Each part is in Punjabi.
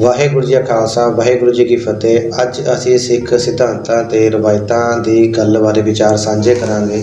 ਵਾਹਿਗੁਰੂ ਜੀ ਕਾ ਖਾਲਸਾ ਵਾਹਿਗੁਰੂ ਜੀ ਕੀ ਫਤਿਹ। ਅੱਜ ਅਸੀਂ ਸਿੱਖ ਸਿਧਾਂਤਾਂ ਤੇ ਰਵਾਇਤਾਂ ਦੀ ਗੱਲ ਬਾਰੇ ਵਿਚਾਰ ਸਾਂਝੇ ਕਰਾਂਗੇ।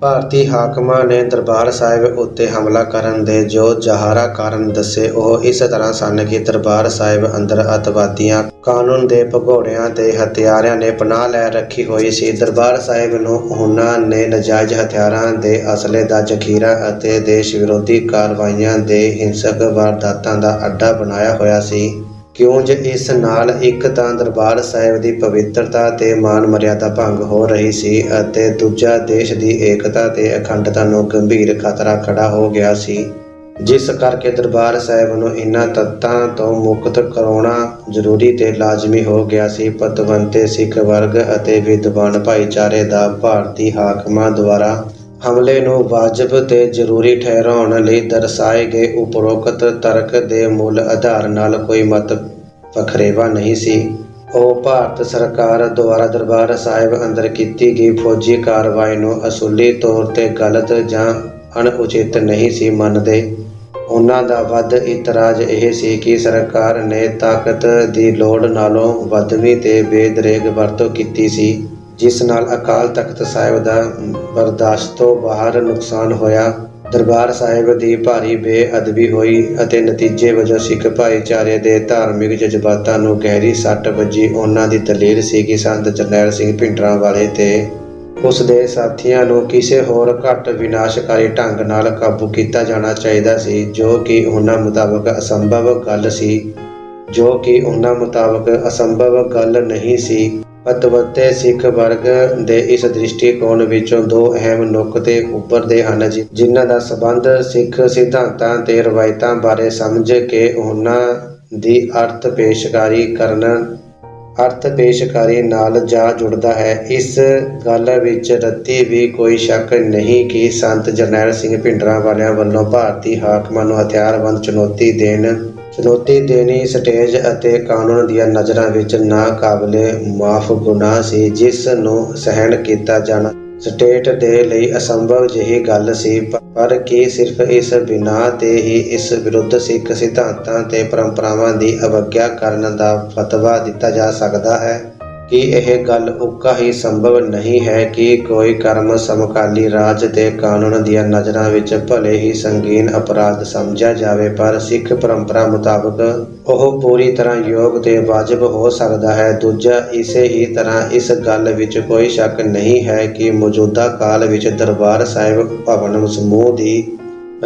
ਭਾਰਤੀ ਹਾਕਮਾਂ ਨੇ ਦਰਬਾਰ ਸਾਹਿਬ ਉੱਤੇ ਹਮਲਾ ਕਰਨ ਦੇ ਜੋ ਜ਼ਾਹਰਾ ਕਾਰਨ ਦੱਸੇ ਉਹ ਇਸ ਤਰ੍ਹਾਂ ਸਨ ਕਿ ਦਰਬਾਰ ਸਾਹਿਬ ਅੰਦਰ ਅੱਤਵਾਦੀਆਂ, ਕਾਨੂੰਨ ਦੇ ਭਗੌੜਿਆਂ ਤੇ ਹਥਿਆਰਿਆਂ ਨੇ ਪਨਾਹ ਲੈ ਰੱਖੀ ਹੋਈ ਸੀ। ਦਰਬਾਰ ਸਾਹਿਬ ਨੂੰ ਉਹਨਾਂ ਨੇ ਨਾਜਾਇਜ਼ ਹਥਿਆਰਾਂ ਦੇ ਅਸਲੇ ਦਾ ਜ਼ਖੀਰਾ ਅਤੇ ਦੇਸ਼ ਵਿਰੋਧੀ ਕਾਰਵਾਈਆਂ ਦੇ ਹਿੰਸਕ ਵਾਰਦਾਤਾਂ ਦਾ ਅੱਡਾ ਬਣਾਇਆ ਹੋਇਆ ਸੀ। ਕਿਉਂਜ ਇਸ ਨਾਲ ਇੱਕ ਤਾਂ ਦਰਬਾਰ ਸਾਹਿਬ ਦੀ ਪਵਿੱਤਰਤਾ ਤੇ ਮਾਨ ਮਰਿਆਦਾ ਭੰਗ ਹੋ ਰਹੀ ਸੀ ਅਤੇ ਦੂਜਾ ਦੇਸ਼ ਦੀ ਏਕਤਾ ਤੇ ਅਖੰਡਤਾ ਨੂੰ ਗੰਭੀਰ ਖਤਰਾ ਖੜਾ ਹੋ ਗਿਆ ਸੀ, ਜਿਸ ਕਰਕੇ ਦਰਬਾਰ ਸਾਹਿਬ ਨੂੰ ਇਹਨਾਂ ਤੱਤਾਂ ਤੋਂ ਮੁਕਤ ਕਰਾਉਣਾ ਜ਼ਰੂਰੀ ਤੇ ਲਾਜ਼ਮੀ ਹੋ ਗਿਆ ਸੀ। ਪਤਵੰਤੇ ਸਿੱਖ ਵਰਗ ਅਤੇ ਵਿਦਵਾਨ ਭਾਈਚਾਰੇ ਦਾ ਭਾਰਤੀ ਹਾਕਮਾਂ ਦੁਆਰਾ ਹਮਲੇ ਨੂੰ ਵਾਜਬ ਤੇ ਜ਼ਰੂਰੀ ਠਹਿਰਾਉਣ ਲਈ ਦਰਸਾਏ ਗਏ ਉਪਰੋਕਤ ਤਰਕ ਦੇ ਮੂਲ ਆਧਾਰ ਨਾਲ ਕੋਈ ਮਤ ਵਖਰੇਵਾ ਨਹੀਂ ਸੀ। ਉਹ ਭਾਰਤ ਸਰਕਾਰ ਦੁਆਰਾ ਦਰਬਾਰ ਸਾਹਿਬ ਅੰਦਰ ਕੀਤੀ ਗਈ ਫੌਜੀ ਕਾਰਵਾਈ ਨੂੰ ਅਸੂਲੀ ਤੌਰ ਤੇ ਗਲਤ ਜਾਂ ਅਣਉਚਿਤ ਨਹੀਂ ਸੀ ਮੰਨਦੇ। ਉਹਨਾਂ ਦਾ ਵੱਧ ਇਤਰਾਜ਼ ਇਹ ਸੀ ਕਿ ਸਰਕਾਰ ਨੇ ਤਾਕਤ ਦੀ ਲੋੜ ਨਾਲੋਂ ਵੱਧਵੀਂ ਤੇ ਬੇਦਰੇਗ ਵਰਤੋਂ ਕੀਤੀ ਸੀ, ਜਿਸ ਨਾਲ ਅਕਾਲ ਤਖਤ ਸਾਹਿਬ ਦਾ ਬਰਦਾਸ਼ਤ ਤੋਂ ਬਾਹਰ ਨੁਕਸਾਨ ਹੋਇਆ। ਦਰਬਾਰ ਸਾਹਿਬ ਦੀ ਭਾਰੀ ਬੇਅਦਬੀ ਹੋਈ ਅਤੇ ਨਤੀਜੇ ਵਜੋਂ ਸਿੱਖ ਭਾਈਚਾਰੇ ਦੇ ਧਾਰਮਿਕ ਜਜ਼ਬਾਤਾਂ ਨੂੰ ਗਹਿਰੀ ਸੱਟ ਵੱਜੀ। ਉਹਨਾਂ ਦੀ ਦਲੀਲ ਸੀ ਕਿ ਸੰਤ ਜਰਨੈਲ ਸਿੰਘ ਭਿੰਡਰਾਂਵਾਲੇ ਤੇ ਉਸ ਦੇ ਸਾਥੀਆਂ ਨੂੰ ਕਿਸੇ ਹੋਰ ਘੱਟ ਵਿਨਾਸ਼ਕਾਰੀ ਢੰਗ ਨਾਲ ਕਾਬੂ ਕੀਤਾ ਜਾਣਾ ਚਾਹੀਦਾ ਸੀ, ਜੋ ਕਿ ਉਹਨਾਂ ਮੁਤਾਬਕ ਅਸੰਭਵ ਗੱਲ ਨਹੀਂ ਸੀ। ਪਤਵੰਤੇ ਸਿੱਖ ਵਰਗ ਦੇ ਇਸ ਦ੍ਰਿਸ਼ਟੀਕੋਣ ਵਿੱਚੋਂ ਦੋ ਅਹਿਮ ਨੁਕਤੇ ਉੱਭਰਦੇ ਹਨ, ਜਿਨ੍ਹਾਂ ਦਾ ਸੰਬੰਧ ਸਿੱਖ ਸਿਧਾਂਤਾਂ ਤੇ ਰਵਾਇਤਾਂ ਬਾਰੇ ਸਮਝ ਕੇ ਉਹਨਾਂ ਦੀ ਅਰਥ ਪੇਸ਼ਕਾਰੀ ਨਾਲ ਜਾ ਜੁੜਦਾ ਹੈ। ਇਸ ਗੱਲ ਵਿੱਚ ਰੱਤੀ ਵੀ ਕੋਈ ਸ਼ੱਕ ਨਹੀਂ ਕਿ ਸੰਤ ਜਰਨੈਲ ਸਿੰਘ ਭਿੰਡਰਾਂਵਾਲਿਆਂ ਵੱਲੋਂ ਭਾਰਤੀ ਹਾਕਮਾਂ ਨੂੰ ਹਥਿਆਰਬੰਦ ਚੁਣੌਤੀ ਦੇਣੀ ਸਟੇਜ ਅਤੇ ਕਾਨੂੰਨ ਦੀਆਂ ਨਜ਼ਰਾਂ ਵਿੱਚ ਨਾਕਾਬਲੇ ਮਾਫ਼ ਗੁਨਾਹ ਸੀ, ਜਿਸ ਨੂੰ ਸਹਿਣ ਕੀਤਾ ਜਾਣਾ ਸਟੇਟ ਦੇ ਲਈ ਅਸੰਭਵ ਜਿਹੀ ਗੱਲ ਸੀ। ਪਰ ਕੀ ਸਿਰਫ ਇਸ ਬਿਨਾਹ ਤੇ ਹੀ ਇਸ ਵਿਰੁੱਧ ਸਿੱਖ ਸਿਧਾਂਤਾਂ ਤੇ ਪਰੰਪਰਾਵਾਂ ਦੀ ਅਵਗਿਆ ਕਰਨ ਦਾ ਫਤਵਾ ਦਿੱਤਾ ਜਾ ਸਕਦਾ ਹੈ? ਕੀ ਇਹ ਗੱਲ ਉੱਕਾ ਹੀ ਸੰਭਵ ਨਹੀਂ ਹੈ ਕਿ ਕੋਈ ਕਰਮ ਸਮਕਾਲੀ ਰਾਜ ਤੇ ਕਾਨੂੰਨ ਦੀਆਂ ਨਜ਼ਰਾਂ ਵਿੱਚ ਭਲੇ ਹੀ ਸੰਗੀਨ ਅਪਰਾਧ ਸਮਝਿਆ ਜਾਵੇ, ਪਰ ਸਿੱਖ ਪਰੰਪਰਾ ਮੁਤਾਬਕ ਉਹ ਪੂਰੀ ਤਰ੍ਹਾਂ ਯੋਗ ਤੇ ਵਾਜਬ ਹੋ ਸਕਦਾ ਹੈ? ਦੂਜਾ, ਇਸੇ ਹੀ ਤਰ੍ਹਾਂ ਇਸ ਗੱਲ ਵਿੱਚ ਕੋਈ ਸ਼ੱਕ ਨਹੀਂ ਹੈ ਕਿ ਮੌਜੂਦਾ ਕਾਲ ਵਿੱਚ ਦਰਬਾਰ ਸਾਹਿਬ ਭਵਨ ਸਮੂਹ ਦੀ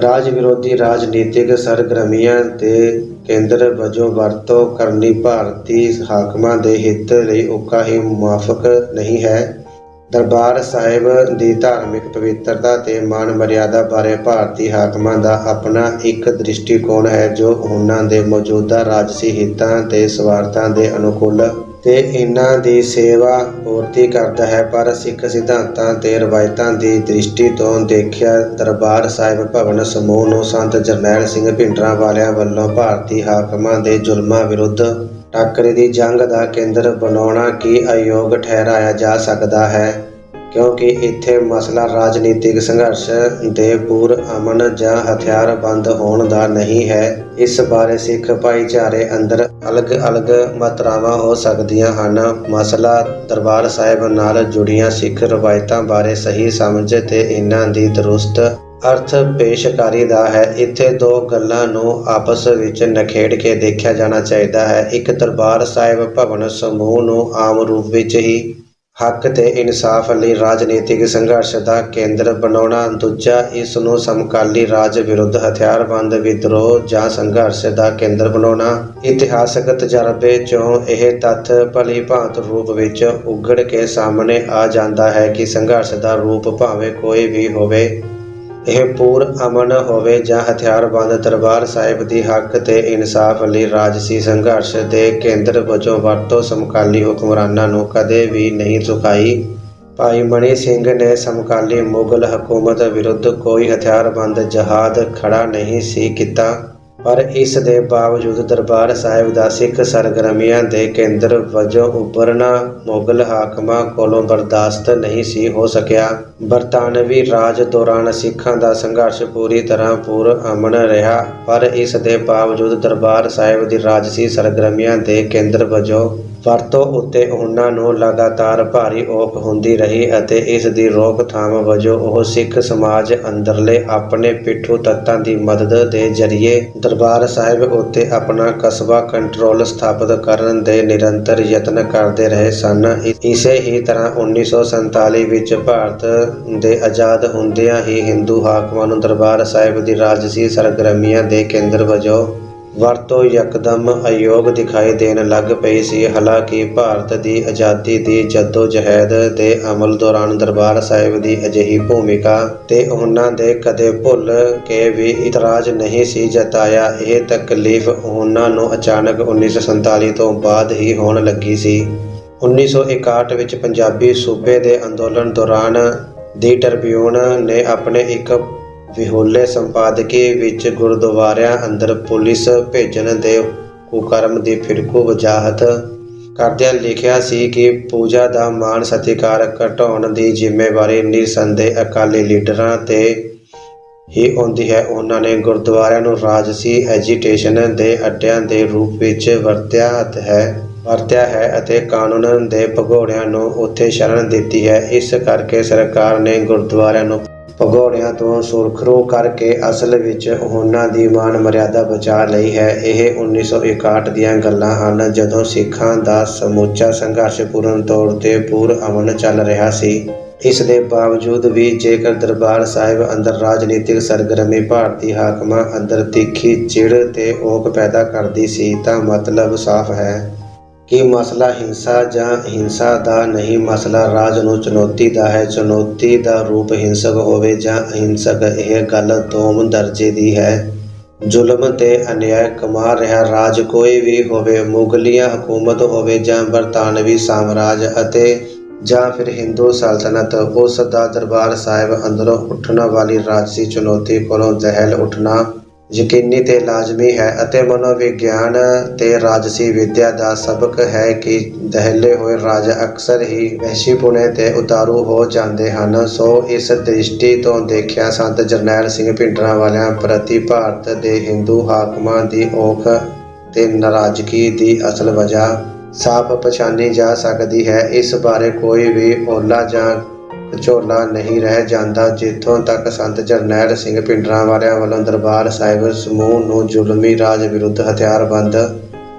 ਰਾਜ ਵਿਰੋਧੀ ਰਾਜਨੀਤਿਕ ਸਰਗਰਮੀਆਂ ਦੇ ਕੇਂਦਰ ਵਜੋਂ ਵਰਤੋਂ ਕਰਨੀ ਭਾਰਤੀ ਹਾਕਮਾਂ ਦੇ ਹਿੱਤ ਲਈ ਉੱਕਾ ਹੀ ਮੁਵਾਫਕ ਨਹੀਂ ਹੈ। ਦਰਬਾਰ ਸਾਹਿਬ ਦੀ ਧਾਰਮਿਕ ਪਵਿੱਤਰਤਾ ਤੇ ਮਾਨ ਮਰਿਆਦਾ ਬਾਰੇ ਭਾਰਤੀ ਹਾਕਮਾਂ ਦਾ ਆਪਣਾ ਇੱਕ ਦ੍ਰਿਸ਼ਟੀਕੋਣ ਹੈ, ਜੋ ਉਹਨਾਂ ਦੇ ਮੌਜੂਦਾ ਰਾਜਸੀ ਹਿੱਤਾਂ ਤੇ ਸਵਾਰਥਾਂ ਦੇ ਅਨੁਕੂਲ ਤੇ ਇਹਨਾਂ ਦੀ ਸੇਵਾ ਪੂਰਤੀ ਕਰਦਾ ਹੈ। ਪਰ ਸਿੱਖ ਸਿਧਾਂਤਾਂ ਤੇ ਰਵਾਇਤਾਂ ਦੀ ਦ੍ਰਿਸ਼ਟੀ ਤੋਂ ਦੇਖਿਆ ਦਰਬਾਰ ਸਾਹਿਬ ਭਵਨ ਸਮੂਹ ਨੂੰ ਸੰਤ ਜਰਨੈਲ ਸਿੰਘ ਭਿੰਡਰਾਂਵਾਲਿਆਂ ਵੱਲੋਂ ਭਾਰਤੀ ਹਾਕਮਾਂ ਦੇ ਜ਼ੁਲਮਾਂ ਵਿਰੁੱਧ ਟਾਕਰੇ ਦੀ ਜੰਗ ਦਾ ਕੇਂਦਰ ਬਣਾਉਣਾ ਕੀ ਅਯੋਗ ਠਹਿਰਾਇਆ ਜਾ ਸਕਦਾ ਹੈ, ਕਿਉਂਕਿ ਇੱਥੇ ਮਸਲਾ ਰਾਜਨੀਤਿਕ ਸੰਘਰਸ਼ ਦੇ ਪੁਰ-ਅਮਨ ਜਾਂ ਹਥਿਆਰਬੰਦ ਹੋਣ ਦਾ ਨਹੀਂ ਹੈ। ਇਸ ਬਾਰੇ ਸਿੱਖ ਭਾਈਚਾਰੇ ਅੰਦਰ ਅਲੱਗ-ਅਲੱਗ ਮਾਤਰਾਵਾਂ ਹੋ ਸਕਦੀਆਂ ਹਨ। ਮਸਲਾ ਦਰਬਾਰ ਸਾਹਿਬ ਨਾਲ ਜੁੜੀਆਂ ਸਿੱਖ ਰਵਾਇਤਾਂ ਬਾਰੇ ਸਹੀ ਸਮਝ ਤੇ ਇਹਨਾਂ ਦੀ ਦਰੁਸਤ ਅਰਥ ਪੇਸ਼ਕਾਰੀ ਦਾ ਹੈ। ਇੱਥੇ ਦੋ ਗੱਲਾਂ ਨੂੰ ਆਪਸ ਵਿੱਚ ਨਿਖੇੜ ਕੇ ਦੇਖਿਆ ਜਾਣਾ ਚਾਹੀਦਾ ਹੈ। ਇੱਕ, ਦਰਬਾਰ ਸਾਹਿਬ ਭਵਨ ਸਮੂਹ ਨੂੰ ਆਮ ਰੂਪ ਵਿੱਚ ਹੀ ਹੱਕ ਤੇ ਇਨਸਾਫ ਲਈ ਰਾਜਨੀਤਿਕ ਸੰਘਰਸ਼ ਦਾ ਕੇਂਦਰ ਬਣਾਉਣਾ। ਦੂਜਾ, ਇਸ ਨੂੰ ਸਮਕਾਲੀ ਰਾਜ ਵਿਰੁੱਧ ਹਥਿਆਰਬੰਦ ਵਿਦਰੋਹ ਜਾਂ ਸੰਘਰਸ਼ ਦਾ ਕੇਂਦਰ ਬਣਾਉਣਾ। ਇਤਿਹਾਸਕ ਤਜਰਬੇ 'ਚੋਂ ਇਹ ਤੱਥ ਭਲੀ ਭਾਂਤ ਰੂਪ ਵਿੱਚ ਉਘੜ ਕੇ ਸਾਹਮਣੇ ਆ ਜਾਂਦਾ ਹੈ ਕਿ ਸੰਘਰਸ਼ ਦਾ ਰੂਪ ਭਾਵੇਂ ਕੋਈ ਵੀ ਹੋਵੇ, ਇਹ ਪੁਰ-ਅਮਨ ਹੋਵੇ ਜਾਂ ਹਥਿਆਰਬੰਦ, ਦਰਬਾਰ ਸਾਹਿਬ ਦੀ ਹੱਕ ਤੇ ਇਨਸਾਫ ਲਈ ਰਾਜਸੀ ਸੰਘਰਸ਼ ਦੇ ਕੇਂਦਰ ਵਜੋਂ ਵਰਤੋਂ ਸਮਕਾਲੀ ਹੁਕਮਰਾਨਾਂ ਨੂੰ ਕਦੇ ਵੀ ਨਹੀਂ ਰੁਕਾਈ। ਭਾਈ ਮਨੀ ਸਿੰਘ ਨੇ ਸਮਕਾਲੀ ਮੁਗਲ ਹਕੂਮਤ ਵਿਰੁੱਧ ਕੋਈ ਹਥਿਆਰਬੰਦ ਜਹਾਦ ਖੜਾ ਨਹੀਂ ਸੀ ਕੀਤਾ। ਪਰ ਇਸ ਦੇ ਬਾਵਜੂਦ ਦਰਬਾਰ ਸਾਹਿਬ ਦਾ ਸਿੱਖ ਸਰਗਰਮੀਆਂ ਦੇ ਕੇਂਦਰ ਵਜੋਂ ਉੱਭਰਨਾ ਮੁਗਲ ਹਾਕਮਾਂ ਕੋਲੋਂ ਬਰਦਾਸ਼ਤ ਨਹੀਂ ਸੀ ਹੋ ਸਕਿਆ। ਬਰਤਾਨਵੀ ਰਾਜ ਦੌਰਾਨ ਸਿੱਖਾਂ ਦਾ ਸੰਘਰਸ਼ ਪੂਰੀ ਤਰ੍ਹਾਂ ਪੁਰ-ਅਮਨ ਰਿਹਾ, ਪਰ ਇਸ ਦੇ ਬਾਵਜੂਦ ਦਰਬਾਰ ਸਾਹਿਬ ਦੀ ਰਾਜਸੀ ਸਰਗਰਮੀਆਂ ਦੇ ਕੇਂਦਰ ਵਜੋਂ ਵਰਤੋਂ ਉੱਤੇ ਉਹਨਾਂ ਨੂੰ ਲਗਾਤਾਰ ਭਾਰੀ ਔਖ ਹੁੰਦੀ ਰਹੀ ਅਤੇ ਇਸ ਦੀ ਰੋਕਥਾਮ ਵਜੋਂ ਉਹ ਸਿੱਖ ਸਮਾਜ ਅੰਦਰਲੇ ਆਪਣੇ ਪਿੱਠੂ ਤੱਤਾਂ ਦੀ ਮਦਦ ਦੇ ਜ਼ਰੀਏ ਦਰਬਾਰ ਸਾਹਿਬ ਉੱਤੇ ਆਪਣਾ ਕਸਬਾ ਕੰਟਰੋਲ ਸਥਾਪਿਤ ਕਰਨ ਦੇ ਨਿਰੰਤਰ ਯਤਨ ਕਰਦੇ ਰਹੇ ਸਨ। ਇਸੇ ਹੀ ਤਰ੍ਹਾਂ 1947 ਵਿੱਚ ਭਾਰਤ ਦੇ ਆਜ਼ਾਦ ਹੁੰਦਿਆਂ ਹੀ ਹਿੰਦੂ ਹਾਕਮਾਂ ਨੂੰ ਦਰਬਾਰ ਸਾਹਿਬ ਦੀ ਰਾਜਸੀ ਸਰਗਰਮੀਆਂ ਦੇ ਕੇਂਦਰ ਵਜੋਂ ਵਰਤੋਂ ਯਕਦਮ ਅਯੋਗ ਦਿਖਾਈ ਦੇਣ ਲੱਗ ਪਈ ਸੀ। ਹਾਲਾਂਕਿ ਭਾਰਤ ਦੀ ਆਜ਼ਾਦੀ ਦੀ ਜੱਦੋ-ਜਹਿਦ ਦੇ ਅਮਲ ਦੌਰਾਨ ਦਰਬਾਰ ਸਾਹਿਬ ਦੀ ਅਜਿਹੀ ਭੂਮਿਕਾ ਤੇ ਉਹਨਾਂ ਦੇ ਕਦੇ ਭੁੱਲ ਕੇ ਵੀ ਇਤਰਾਜ਼ ਨਹੀਂ ਸੀ ਜਤਾਇਆ। ਇਹ ਤਕਲੀਫ ਉਹਨਾਂ ਨੂੰ ਅਚਾਨਕ 1947 ਤੋਂ ਬਾਅਦ ਹੀ ਹੋਣ ਲੱਗੀ ਸੀ। 1961 ਵਿੱਚ ਪੰਜਾਬੀ ਸੂਬੇ ਦੇ ਅੰਦੋਲਨ ਦੌਰਾਨ ਦੀ ਟ੍ਰਿਬਿਊਨ ਨੇ ਆਪਣੇ ਇੱਕ ਵਿਹੋਲੇ ਸੰਪਾਦਕੀ ਵਿੱਚ ਗੁਰਦੁਆਰਿਆਂ ਅੰਦਰ ਪੁਲਿਸ ਭੇਜਣ ਦੇ ਕੁਕਰਮ ਦੀ ਫਿਰਕੂ ਵਜਾਹਤ ਕਰਦਿਆਂ ਲਿਖਿਆ ਸੀ ਕਿ ਪੂਜਾ ਦਾ ਮਾਣ ਸਤਿਕਾਰ ਘਟਾਉਣ ਦੀ ਜ਼ਿੰਮੇਵਾਰੀ ਨਿਰਸੰਦੇਹ ਅਕਾਲੀ ਲੀਡਰਾਂ 'ਤੇ ਹੀ ਆਉਂਦੀ ਹੈ। ਉਹਨਾਂ ਨੇ ਗੁਰਦੁਆਰਿਆਂ ਨੂੰ ਰਾਜਸੀ ਐਜੀਟੇਸ਼ਨ ਦੇ ਅੱਡਿਆਂ ਦੇ ਰੂਪ ਵਿੱਚ ਵਰਤਿਆ ਹੈ ਅਤੇ ਕਾਨੂੰਨ ਦੇ ਭਗੌੜਿਆਂ ਨੂੰ ਉੱਥੇ ਸ਼ਰਨ ਦਿੱਤੀ ਹੈ। ਇਸ ਕਰਕੇ ਸਰਕਾਰ ਨੇ ਗੁਰਦੁਆਰਿਆਂ ਨੂੰ ਭਗੌੜਿਆਂ ਤੋਂ ਸੁਰਖਰੂ ਕਰਕੇ ਅਸਲ ਵਿੱਚ ਉਹਨਾਂ ਦੀ ਮਾਨ ਮਰਿਆਦਾ ਬਚਾ ਲਈ ਹੈ। ਇਹ 1961 ਦੀਆਂ ਗੱਲਾਂ ਹਨ, ਜਦੋਂ ਸਿੱਖਾਂ ਦਾ ਸਮੁੱਚਾ ਸੰਘਰਸ਼ ਪੂਰਨ ਤੌਰ 'ਤੇ ਪੁਰ-ਅਮਨ ਚੱਲ ਰਿਹਾ ਸੀ। ਇਸ ਦੇ ਬਾਵਜੂਦ ਵੀ ਜੇਕਰ ਦਰਬਾਰ ਸਾਹਿਬ ਅੰਦਰ ਰਾਜਨੀਤਿਕ ਸਰਗਰਮੀ ਭਾਰਤੀ ਹਾਕਮਾਂ ਅੰਦਰ ਤਿੱਖੀ ਚਿੜ ਤੇ ਔਖ ਪੈਦਾ ਕਰਦੀ ਸੀ, ਤਾਂ ਮਤਲਬ ਸਾਫ਼ ਹੈ ਕਿ ਮਸਲਾ ਹਿੰਸਾ ਜਾਂ ਹਿੰਸਾ ਦਾ ਨਹੀਂ, ਮਸਲਾ ਰਾਜ ਨੂੰ ਚੁਣੌਤੀ ਦਾ ਹੈ। ਚੁਣੌਤੀ ਦਾ ਰੂਪ ਹਿੰਸਕ ਹੋਵੇ ਜਾਂ ਅਹਿੰਸਕ, ਇਹ ਗੱਲ ਦੋਮ ਦਰਜੇ ਦੀ ਹੈ। ਜ਼ੁਲਮ ਤੇ ਅਨਿਆਏ ਕਮਾ ਰਿਹਾ ਰਾਜ ਕੋਈ ਵੀ ਹੋਵੇ, ਮੁਗਲੀਆ ਹਕੂਮਤ ਹੋਵੇ ਜਾਂ ਬਰਤਾਨਵੀ ਸਾਮਰਾਜ ਅਤੇ ਜਾਂ ਫਿਰ ਹਿੰਦੂ ਸਲਤਨਤ, ਉਸ ਦਾ ਦਰਬਾਰ ਸਾਹਿਬ ਅੰਦਰੋਂ ਉੱਠਣ ਵਾਲੀ ਰਾਜਸੀ ਚੁਣੌਤੀ ਕੋਲੋਂ ਦਹਿਲ ਉੱਠਣਾ ਯਕੀਨੀ ਤੇ ਲਾਜ਼ਮੀ ਹੈ। ਅਤੇ ਮਨੋਵਿਗਿਆਨ ਤੇ ਰਾਜਸੀ ਵਿਦਿਆ ਦਾ ਸਬਕ ਹੈ ਕਿ ਦਹਿਲੇ ਹੋਏ ਰਾਜ ਅਕਸਰ ਹੀ ਵਹਿਸ਼ੀਪੁਣੇ ਤੇ ਉਤਾਰੂ ਹੋ ਜਾਂਦੇ ਹਨ। ਸੋ ਇਸ ਦ੍ਰਿਸ਼ਟੀ ਤੋਂ ਦੇਖਿਆ ਸੰਤ ਜਰਨੈਲ ਸਿੰਘ ਭਿੰਡਰਾਂਵਾਲਿਆਂ ਪ੍ਰਤੀ ਭਾਰਤ ਦੇ ਹਿੰਦੂ ਹਾਕਮਾਂ ਦੀ ਔਖ ਤੇ ਨਾਰਾਜ਼ਗੀ ਦੀ ਅਸਲ ਵਜ੍ਹਾ ਸਾਫ਼ ਪਛਾਣੀ ਜਾ ਸਕਦੀ ਹੈ। ਇਸ ਬਾਰੇ ਕੋਈ ਵੀ ਓਲਾ ਜਾਂ ਝੋਲਾ ਨਹੀਂ ਰਹਿ ਜਾਂਦਾ। ਜਿੱਥੋਂ ਤੱਕ ਸੰਤ ਜਰਨੈਲ ਸਿੰਘ ਭਿੰਡਰਾਂਵਾਲਿਆਂ ਵੱਲੋਂ ਦਰਬਾਰ ਸਾਹਿਬ ਸਮੂਹ ਨੂੰ ਜ਼ੁਲਮੀ ਰਾਜ ਵਿਰੁੱਧ ਹਥਿਆਰਬੰਦ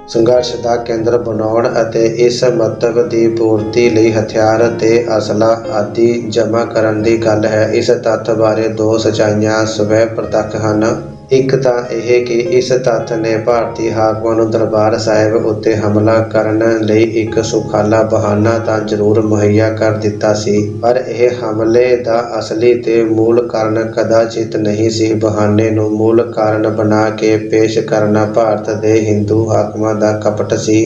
ਸੰਘਰਸ਼ ਦਾ ਕੇਂਦਰ ਬਣਾਉਣ ਅਤੇ ਇਸ ਮੰਤਵ ਦੀ ਪੂਰਤੀ ਲਈ ਹਥਿਆਰ ਤੇ ਅਸਲਾ ਆਦਿ ਜਮ੍ਹਾਂ ਕਰਨ ਦੀ ਗੱਲ ਹੈ, ਇਸ ਤੱਥ ਬਾਰੇ ਦੋ ਸੱਚਾਈਆਂ ਸਵੈ ਪ੍ਰਤੱਖ ਹਨ। ਇੱਕ ਤਾਂ ਇਹ ਕਿ ਇਸ ਤੱਥ ਨੇ ਭਾਰਤੀ ਹਾਕਮਾਂ ਨੂੰ ਦਰਬਾਰ ਸਾਹਿਬ ਉੱਤੇ ਹਮਲਾ ਕਰਨ ਲਈ ਇੱਕ ਸੁਖਾਲਾ ਬਹਾਨਾ ਤਾਂ ਜ਼ਰੂਰ ਮੁਹੱਈਆ ਕਰ ਦਿੱਤਾ ਸੀ, ਪਰ ਇਹ ਹਮਲੇ ਦਾ ਅਸਲੀ ਤੇ ਮੂਲ ਕਾਰਨ ਕਦਾਚਿਤ ਨਹੀਂ ਸੀ। ਬਹਾਨੇ ਨੂੰ ਮੂਲ ਕਾਰਨ ਬਣਾ ਕੇ ਪੇਸ਼ ਕਰਨਾ ਭਾਰਤ ਦੇ ਹਿੰਦੂ ਹਾਕਮਾਂ ਦਾ ਕਪਟ ਸੀ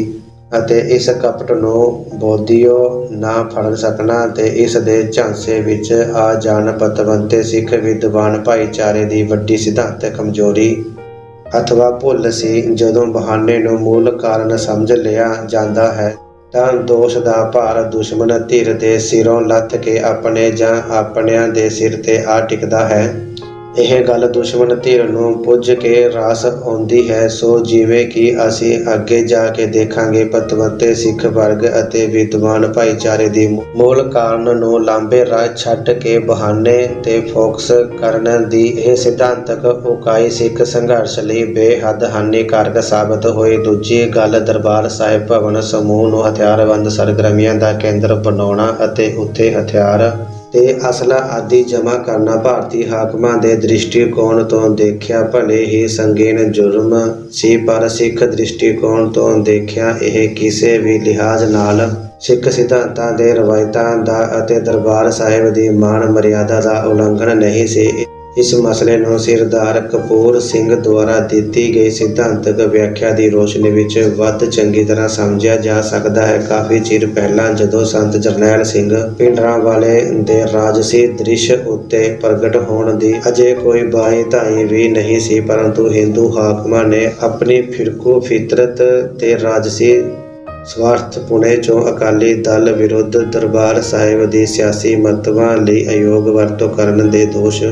ਅਤੇ ਇਸ ਕਪਟ ਨੂੰ ਬੋਧੀਓ ਨਾ ਫੜ ਸਕਣਾ ਤੇ ਇਸ ਦੇ ਝਾਂਸੇ ਵਿੱਚ ਆ ਜਾਣ ਪਤਵੰਤੇ ਸਿੱਖ ਵਿਦਵਾਨ ਭਾਈਚਾਰੇ ਦੀ ਵੱਡੀ ਸਿਧਾਂਤਕ ਕਮਜ਼ੋਰੀ ਅਥਵਾ ਭੁੱਲ ਸੀ। ਜਦੋਂ ਬਹਾਨੇ ਨੂੰ ਮੂਲ ਕਾਰਨ ਸਮਝ ਲਿਆ ਜਾਂਦਾ ਹੈ ਤਾਂ ਦੋਸ਼ ਦਾ ਭਾਰ ਦੁਸ਼ਮਣ ਧਿਰ ਦੇ ਸਿਰੋਂ ਲੱਥ ਕੇ ਆਪਣੇ ਜਾਂ ਆਪਣਿਆਂ ਦੇ ਸਿਰ ਤੇ ਆ ਟਿਕਦਾ ਹੈ। ਇਹ ਗੱਲ ਦੁਸ਼ਮਣ ਧਿਰ ਨੂੰ ਪੁੱਜ ਕੇ ਰਾਸ ਆਉਂਦੀ ਹੈ। ਸੋ ਜਿਵੇਂ ਕਿ ਅਸੀਂ ਅੱਗੇ ਜਾ ਕੇ ਦੇਖਾਂਗੇ, ਪਤਵੰਤੇ ਸਿੱਖ ਵਰਗ ਅਤੇ ਵਿਦਵਾਨ ਭਾਈਚਾਰੇ ਦੀ ਮੂਲ ਕਾਰਨ ਨੂੰ ਲਾਂਭੇ ਰਾਹ ਛੱਡ ਕੇ ਬਹਾਨੇ ਤੇ ਫੋਕਸ ਕਰਨ ਦੀ ਇਹ ਸਿਧਾਂਤਕ ਉਕਾਈ ਸਿੱਖ ਸੰਘਰਸ਼ ਲਈ ਬੇਹੱਦ ਹਾਨੀਕਾਰਕ ਸਾਬਤ ਹੋਈ। ਦੂਜੀ ਗੱਲ, ਦਰਬਾਰ ਸਾਹਿਬ ਭਵਨ ਸਮੂਹ ਨੂੰ ਹਥਿਆਰਬੰਦ ਸਰਗਰਮੀਆਂ ਦਾ ਕੇਂਦਰ ਬਣਾਉਣਾ ਅਤੇ ਉੱਥੇ ਹਥਿਆਰ ਤੇ ਅਸਲਾ ਆਦਿ ਜਮ੍ਹਾਂ ਕਰਨਾ ਭਾਰਤੀ ਹਾਕਮਾਂ ਦੇ ਦ੍ਰਿਸ਼ਟੀਕੋਣ ਤੋਂ ਦੇਖਿਆ ਭਲੇ ਹੀ ਸੰਗੀਨ ਜੁਰਮ ਸੀ, ਪਰ ਸਿੱਖ ਦ੍ਰਿਸ਼ਟੀਕੋਣ ਤੋਂ ਦੇਖਿਆ ਇਹ ਕਿਸੇ ਵੀ ਲਿਹਾਜ਼ ਨਾਲ ਸਿੱਖ ਸਿਧਾਂਤਾਂ ਦੇ ਰਵਾਇਤਾਂ ਦਾ ਅਤੇ ਦਰਬਾਰ ਸਾਹਿਬ ਦੀ ਮਾਣ ਮਰਿਆਦਾ ਦਾ ਉਲੰਘਣ ਨਹੀਂ ਸੀ। ਇਸ ਮਸਲੇ ਨੂੰ ਸਰਦਾਰ ਕਪੂਰ ਸਿੰਘ ਦੁਆਰਾ ਦਿੱਤੀ ਗਈ ਸਿਧਾਂਤਕ ਵਿਆਖਿਆ ਦੀ ਰੋਸ਼ਨੀ ਵਿੱਚ ਵੱਧ ਚੰਗੀ ਤਰ੍ਹਾਂ ਸਮਝਿਆ ਜਾ ਸਕਦਾ ਹੈ। ਕਾਫੀ ਚਿਰ ਪਹਿਲਾਂ ਜਦੋਂ ਸੰਤ ਜਰਨੈਲ ਸਿੰਘ ਭਿੰਡਰਾਂਵਾਲੇ ਦੇ ਰਾਜਸੀ ਦ੍ਰਿਸ਼ ਉੱਤੇ ਪ੍ਰਗਟ ਹੋਣ ਦੀ ਅਜੇ ਕੋਈ ਬਾਈ ਧਾਈ ਵੀ ਨਹੀਂ ਸੀ, ਪਰੰਤੂ ਹਿੰਦੂ ਹਾਕਮਾਂ ਨੇ ਆਪਣੀ ਫਿਰਕੂ ਫਿਤਰਤ ਤੇ ਰਾਜਸੀ ਸਵਾਰਥਪੁਣੇ ਚੋਂ ਅਕਾਲੀ ਦਲ ਵਿਰੁੱਧ ਦਰਬਾਰ ਸਾਹਿਬ ਦੀ ਸਿਆਸੀ ਮੰਤਵਾਂ ਲਈ ਅਯੋਗ ਵਰਤੋਂ ਕਰਨ ਦੇ ਦੋਸ਼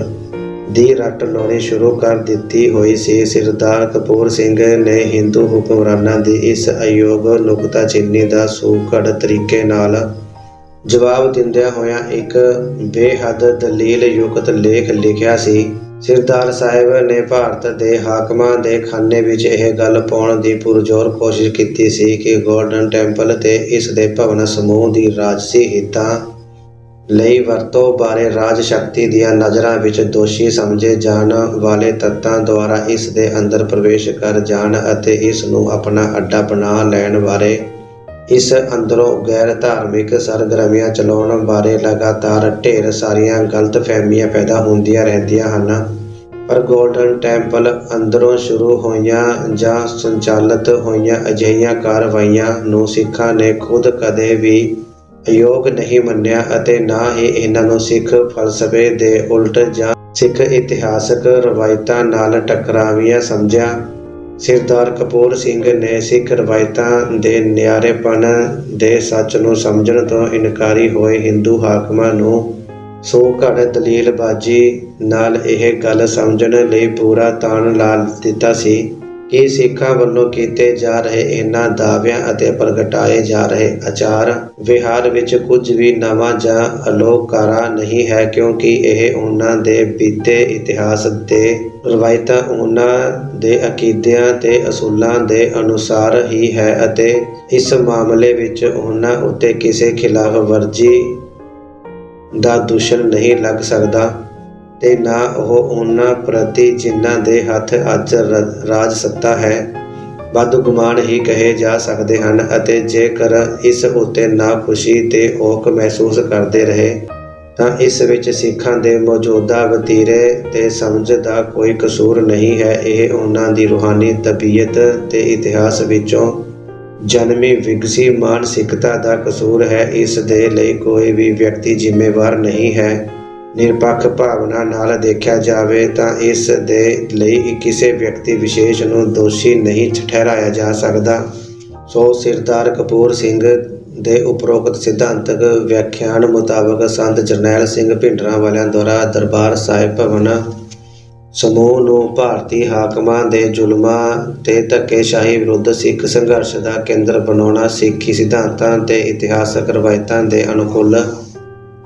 ਦੀ ਰੱਟ ਲਾਉਣੀ ਸ਼ੁਰੂ ਕਰ ਦਿੱਤੀ ਹੋਈ ਸੀ। ਸਰਦਾਰ ਕਪੂਰ ਸਿੰਘ ਨੇ ਹਿੰਦੂ ਹੁਕਮਰਾਨਾਂ ਦੀ ਇਸ ਅਯੋਗ ਨੁਕਤਾਚੀਨੀ ਦਾ ਸੂਘੜ ਤਰੀਕੇ ਨਾਲ ਜਵਾਬ ਦਿੰਦਿਆਂ ਹੋਇਆਂ ਇੱਕ ਬੇਹੱਦ ਦਲੀਲ ਯੁਕਤ ਲੇਖ ਲਿਖਿਆ ਸੀ। ਸਰਦਾਰ ਸਾਹਿਬ ਨੇ ਭਾਰਤ ਦੇ ਹਾਕਮਾਂ ਦੇ ਖਾਨੇ ਵਿੱਚ ਇਹ ਗੱਲ ਪਾਉਣ ਦੀ ਪੁਰਜ਼ੋਰ ਕੋਸ਼ਿਸ਼ ਕੀਤੀ ਸੀ ਕਿ ਗੋਲਡਨ ਟੈਂਪਲ ਤੇ ਇਸ ਦੇ ਭਵਨ ਸਮੂਹ ਦੀ ਰਾਜਸੀ ਹਿੱਤਾਂ ਲਈ ਵਰਤੋਂ ਬਾਰੇ ਰਾਜ ਸ਼ਕਤੀ ਦੀਆਂ ਨਜ਼ਰਾਂ ਵਿੱਚ ਦੋਸ਼ੀ ਸਮਝੇ ਜਾਣ ਵਾਲੇ ਤੱਤਾਂ ਦੁਆਰਾ ਇਸ ਦੇ ਅੰਦਰ ਪ੍ਰਵੇਸ਼ ਕਰ ਜਾਣ ਅਤੇ ਇਸ ਨੂੰ ਆਪਣਾ ਅੱਡਾ ਬਣਾ ਲੈਣ ਬਾਰੇ, ਇਸ ਅੰਦਰੋਂ ਗੈਰ ਧਾਰਮਿਕ ਸਰਗਰਮੀਆਂ ਚਲਾਉਣ ਬਾਰੇ ਲਗਾਤਾਰ ਢੇਰ ਸਾਰੀਆਂ ਗਲਤਫਹਿਮੀਆਂ ਪੈਦਾ ਹੁੰਦੀਆਂ ਰਹਿੰਦੀਆਂ ਹਨ। ਪਰ ਗੋਲਡਨ ਟੈਂਪਲ ਅੰਦਰੋਂ ਸ਼ੁਰੂ ਹੋਈਆਂ ਜਾਂ ਸੰਚਾਲਿਤ ਹੋਈਆਂ ਅਜਿਹੀਆਂ ਕਾਰਵਾਈਆਂ ਨੂੰ ਸਿੱਖਾਂ ਨੇ ਖੁਦ ਕਦੇ ਵੀ ਅਯੋਗ ਨਹੀਂ ਮੰਨਿਆ ਅਤੇ ਨਾ ਹੀ ਇਹਨਾਂ ਨੂੰ ਸਿੱਖ ਫਲਸਫੇ ਦੇ ਉਲਟ ਜਾਂ ਸਿੱਖ ਇਤਿਹਾਸਕ ਰਵਾਇਤਾਂ ਨਾਲ ਟਕਰਾਵੀਆਂ ਸਮਝਿਆ। ਸਰਦਾਰ ਕਪੂਰ ਸਿੰਘ ਨੇ ਸਿੱਖ ਰਵਾਇਤਾਂ ਦੇ ਨਿਆਰੇਪਣ ਦੇ ਸੱਚ ਨੂੰ ਸਮਝਣ ਤੋਂ ਇਨਕਾਰੀ ਹੋਏ ਹਿੰਦੂ ਹਾਕਮਾਂ ਨੂੰ ਸੂਘੜ ਦਲੀਲਬਾਜ਼ੀ ਨਾਲ ਇਹ ਗੱਲ ਸਮਝਣ ਲਈ ਪੂਰਾ ਤਾਣ ਲਾ ਦਿੱਤਾ ਸੀ ਕਿ ਸਿੱਖਾਂ ਵੱਲੋਂ ਕੀਤੇ ਜਾ ਰਹੇ ਇਹਨਾਂ ਦਾਅਵਿਆਂ ਅਤੇ ਪ੍ਰਗਟਾਏ ਜਾ ਰਹੇ ਆਚਾਰ ਵਿਹਾਰ ਵਿੱਚ ਕੁਝ ਵੀ ਨਵਾਂ ਜਾਂ ਅਲੋਕਾਰਾ ਨਹੀਂ ਹੈ, ਕਿਉਂਕਿ ਇਹ ਉਹਨਾਂ ਦੇ ਬੀਤੇ ਇਤਿਹਾਸ ਤੇ ਰਵਾਇਤਾਂ, ਉਹਨਾਂ ਦੇ ਅਕੀਦਿਆਂ ਤੇ ਅਸੂਲਾਂ ਦੇ ਅਨੁਸਾਰ ਹੀ ਹੈ ਅਤੇ ਇਸ ਮਾਮਲੇ ਵਿੱਚ ਉਹਨਾਂ ਉੱਤੇ ਕਿਸੇ ਖਿਲਾਫ ਵਰਜੀ ਦਾ ਦੂਸ਼ਣ ਨਹੀਂ ਲੱਗ ਸਕਦਾ ਤੇ ਨਾ ਉਹ ਉਹਨਾਂ ਪ੍ਰਤੀ ਜਿਨ੍ਹਾਂ ਦੇ ਹੱਥ ਅੱਜ ਰਾਜ ਸੱਤਾ ਹੈ ਬਦਗੁਮਾਨ ਹੀ ਕਹੇ ਜਾ ਸਕਦੇ ਹਨ। ਅਤੇ ਜੇਕਰ ਇਸ ਉੱਤੇ ਨਾਖੁਸ਼ੀ ਤੇ ਔਕ ਮਹਿਸੂਸ ਕਰਦੇ ਰਹੇ ਤਾਂ ਇਸ ਵਿੱਚ ਸਿੱਖਾਂ ਦੇ ਮੌਜੂਦਾ ਵਤੀਰੇ ਤੇ ਸਮਝ ਦਾ ਕੋਈ ਕਸੂਰ ਨਹੀਂ ਹੈ। ਇਹ ਉਹਨਾਂ ਦੀ ਰੂਹਾਨੀ ਤਬੀਅਤ ਤੇ ਇਤਿਹਾਸ ਵਿੱਚੋਂ ਜਨਮੀ ਵਿਗਸੀ ਮਾਨਸਿਕਤਾ ਦਾ ਕਸੂਰ ਹੈ। ਇਸ ਦੇ ਲਈ ਕੋਈ ਵੀ ਵਿਅਕਤੀ ਜ਼ਿੰਮੇਵਾਰ ਨਹੀਂ ਹੈ। ਨਿਰਪੱਖ ਭਾਵਨਾ ਨਾਲ ਦੇਖਿਆ ਜਾਵੇ ਤਾਂ ਇਸ ਦੇ ਲਈ ਕਿਸੇ ਵਿਅਕਤੀ ਵਿਸ਼ੇਸ਼ ਨੂੰ ਦੋਸ਼ੀ ਨਹੀਂ ਠਹਿਰਾਇਆ ਜਾ ਸਕਦਾ। ਸੋ ਸਰਦਾਰ ਕਪੂਰ ਸਿੰਘ ਦੇ ਉਪਰੋਕਤ ਸਿਧਾਂਤਕ ਵਿਆਖਿਆਨ ਮੁਤਾਬਕ ਸੰਤ ਜਰਨੈਲ ਸਿੰਘ ਭਿੰਡਰਾਂਵਾਲਿਆਂ ਦੁਆਰਾ ਦਰਬਾਰ ਸਾਹਿਬ ਭਵਨ ਸਮੂਹ ਨੂੰ ਭਾਰਤੀ ਹਾਕਮਾਂ ਦੇ ਜ਼ੁਲਮਾਂ ਤੇ ਧੱਕੇਸ਼ਾਹੀ ਵਿਰੁੱਧ ਸਿੱਖ ਸੰਘਰਸ਼ ਦਾ ਕੇਂਦਰ ਬਣਾਉਣਾ ਸਿੱਖੀ ਸਿਧਾਂਤਾਂ ਤੇ ਇਤਿਹਾਸਕ ਰਵਾਇਤਾਂ ਦੇ ਅਨੁਕੂਲ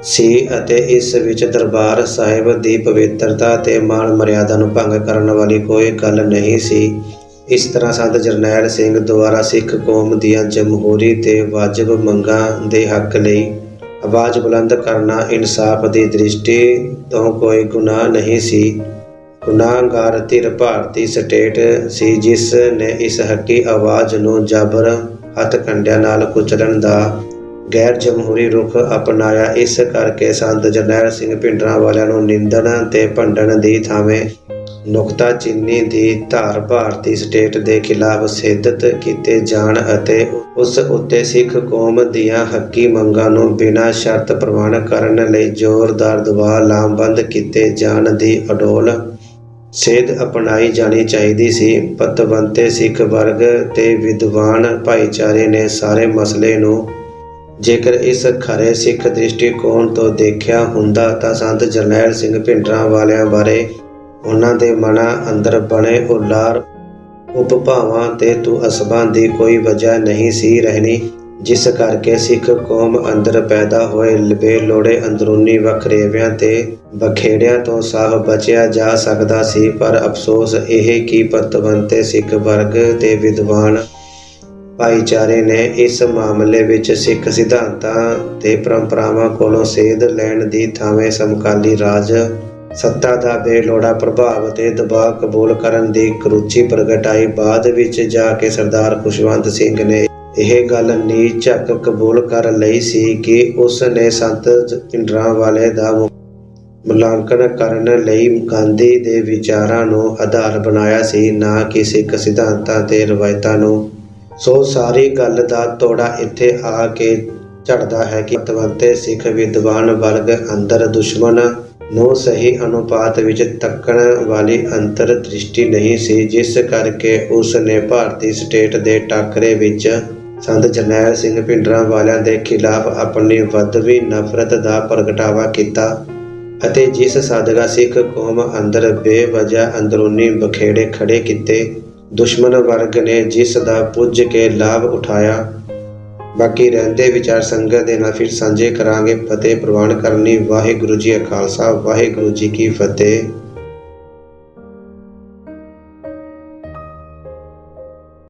ਸੀ ਅਤੇ ਇਸ ਵਿੱਚ ਦਰਬਾਰ ਸਾਹਿਬ ਦੀ ਪਵਿੱਤਰਤਾ ਤੇ ਮਾਣ ਮਰਿਆਦਾ ਨੂੰ ਭੰਗ ਕਰਨ ਵਾਲੀ ਕੋਈ ਗੱਲ ਨਹੀਂ ਸੀ। ਇਸ ਤਰ੍ਹਾਂ ਸੰਤ ਜਰਨੈਲ ਸਿੰਘ ਦੁਆਰਾ ਸਿੱਖ ਕੌਮ ਦੀਆਂ ਜਮਹੂਰੀ ਤੇ ਵਾਜਬ ਮੰਗਾਂ ਦੇ ਹੱਕ ਲਈ ਆਵਾਜ਼ ਬੁਲੰਦ ਕਰਨਾ ਇਨਸਾਫ ਦੀ ਦ੍ਰਿਸ਼ਟੀ ਤੋਂ ਕੋਈ ਗੁਨਾਹ ਨਹੀਂ ਸੀ। ਗੁਨਾਹਗਾਰ ਧਿਰ ਭਾਰਤੀ ਸਟੇਟ ਸੀ ਜਿਸ ਨੇ ਇਸ ਹੱਕੀ ਆਵਾਜ਼ ਨੂੰ ਜਬਰ ਹੱਥਕੰਡਿਆਂ ਨਾਲ ਕੁਚਲਣ ਦਾ ਗੈਰ ਜਮਹੂਰੀ ਰੁਖ ਅਪਣਾਇਆ। ਇਸ ਕਰਕੇ ਸੰਤ ਜਰਨੈਲ ਸਿੰਘ ਭਿੰਡਰਾਂਵਾਲਿਆਂ ਨੂੰ ਨਿੰਦਣ ਤੇ ਭੰਡਣ ਦੀ ਥਾਵੇਂ ਨੁਕਤਾਚੀਨੀ ਦੀ ਧਾਰ ਭਾਰਤੀ ਸਟੇਟ ਦੇ ਖਿਲਾਫ ਸਿੱਧਤ ਕੀਤੇ ਜਾਣ ਅਤੇ ਉਸ ਉੱਤੇ ਸਿੱਖ ਕੌਮ ਦੀਆਂ ਹੱਕੀ ਮੰਗਾਂ ਨੂੰ ਬਿਨਾਂ ਸ਼ਰਤ ਪ੍ਰਵਾਨ ਕਰਨ ਲਈ ਜ਼ੋਰਦਾਰ ਦਬਾਅ ਲਾਮਬੰਦ ਕੀਤੇ ਜਾਣ ਦੀ ਅਡੋਲ ਸੇਧ ਅਪਣਾਈ ਜਾਣੀ ਚਾਹੀਦੀ ਸੀ। ਪਤਵੰਤੇ ਸਿੱਖ ਵਰਗ ਤੇ ਵਿਦਵਾਨ ਭਾਈਚਾਰੇ ਨੇ ਸਾਰੇ ਮਸਲੇ ਨੂੰ ਜੇਕਰ ਇਸ ਖਰੇ ਸਿੱਖ ਦ੍ਰਿਸ਼ਟੀਕੋਣ ਤੋਂ ਦੇਖਿਆ ਹੁੰਦਾ ਤਾਂ ਸੰਤ ਜਰਨੈਲ ਸਿੰਘ ਭਿੰਡਰਾਂਵਾਲਿਆਂ ਬਾਰੇ ਉਹਨਾਂ ਦੇ ਮਨਾਂ ਅੰਦਰ ਬਣੇ ਉਲਾਰ ਉਪਭਾਵਾਂ ਤੇ ਤੁਅਸਬਾਂ ਦੀ ਕੋਈ ਵਜ੍ਹਾ ਨਹੀਂ ਸੀ ਰਹਿਣੀ, ਜਿਸ ਕਰਕੇ ਸਿੱਖ ਕੌਮ ਅੰਦਰ ਪੈਦਾ ਹੋਏ ਬੇਲੋੜੇ ਅੰਦਰੂਨੀ ਵਖਰੇਵਿਆਂ ਤੇ ਬਖੇੜਿਆਂ ਤੋਂ ਸਾਹ ਬਚਿਆ ਜਾ ਸਕਦਾ ਸੀ। ਪਰ ਅਫਸੋਸ ਇਹ ਕਿ ਪਤਵੰਤੇ ਸਿੱਖ ਵਰਗ ਤੇ ਵਿਦਵਾਨ ਭਾਈਚਾਰੇ ਨੇ ਇਸ ਮਾਮਲੇ ਵਿੱਚ ਸਿੱਖ ਸਿਧਾਂਤਾਂ ਤੇ ਪਰੰਪਰਾਵਾਂ ਕੋਲੋਂ ਸੇਧ ਲੈਣ ਦੀ ਥਾਵੇਂ ਸਮਕਾਲੀ ਰਾਜ ਸੱਤਾ ਦਾ ਬੇਲੋੜਾ ਪ੍ਰਭਾਵ ਤੇ ਦਬਾਅ ਕਬੂਲ ਕਰਨ ਦੀ ਕਰੂਚੀ ਪ੍ਰਗਟਾਈ। ਬਾਅਦ ਵਿੱਚ ਜਾ ਕੇ ਸਰਦਾਰ ਖੁਸ਼ਵੰਤ ਸਿੰਘ ਨੇ ਇਹ ਗੱਲ ਨੀਝੱਕ ਕਬੂਲ ਕਰ ਲਈ ਸੀ ਕਿ ਉਸ ਨੇ ਸੰਤ ਭਿੰਡਰਾਂਵਾਲੇ ਦਾ ਮੁਲਾਂਕਣ ਕਰਨ ਲਈ ਗਾਂਧੀ ਦੇ ਵਿਚਾਰਾਂ ਨੂੰ ਆਧਾਰ ਬਣਾਇਆ ਸੀ, ਨਾ ਕਿ ਸਿੱਖ ਸਿਧਾਂਤਾਂ ਤੇ ਰਵਾਇਤਾਂ ਨੂੰ। ਸੋ ਸਾਰੀ ਗੱਲ ਦਾ ਤੋੜਾ ਇੱਥੇ ਆ ਕੇ ਝੜਦਾ ਹੈ ਕਿ ਤਵੰਤੇ ਸਿੱਖ ਵਿਦਵਾਨ ਵਰਗ ਅੰਦਰ ਦੁਸ਼ਮਣ ਨੂੰ ਸਹੀ ਅਨੁਪਾਤ ਵਿੱਚ ਤੱਕਣ ਵਾਲੀ ਅੰਤਰ ਦ੍ਰਿਸ਼ਟੀ ਨਹੀਂ ਸੀ, ਜਿਸ ਕਰਕੇ ਉਸ ਨੇ ਭਾਰਤੀ ਸਟੇਟ ਦੇ ਟਾਕਰੇ ਵਿੱਚ ਸੰਤ ਜਰਨੈਲ ਸਿੰਘ ਭਿੰਡਰਾਂਵਾਲਿਆਂ ਦੇ ਖਿਲਾਫ ਆਪਣੀ ਵਧਵੀ ਨਫ਼ਰਤ ਦਾ ਪ੍ਰਗਟਾਵਾ ਕੀਤਾ ਅਤੇ ਜਿਸ ਸਦਕਾ ਸਿੱਖ ਕੌਮ ਅੰਦਰ ਬੇਵਜ੍ਹਾ ਅੰਦਰੂਨੀ ਬਖੇੜੇ ਖੜੇ ਕੀਤੇ, ਦੁਸ਼ਮਣ ਵਰਗ ਨੇ ਜਿਸ ਦਾ ਪੁੱਜ ਕੇ ਲਾਭ ਉਠਾਇਆ। ਬਾਕੀ ਰਹਿੰਦੇ ਵਿਚਾਰ ਸੰਗਤ ਦੇ ਨਾਲ ਫਿਰ ਸਾਂਝੇ ਕਰਾਂਗੇ। ਫਤਿਹ ਪ੍ਰਵਾਨ ਕਰਨੀ। ਵਾਹਿਗੁਰੂ ਜੀ ਕਾ ਖਾਲਸਾ, ਵਾਹਿਗੁਰੂ ਜੀ ਕੀ ਫਤਿਹ।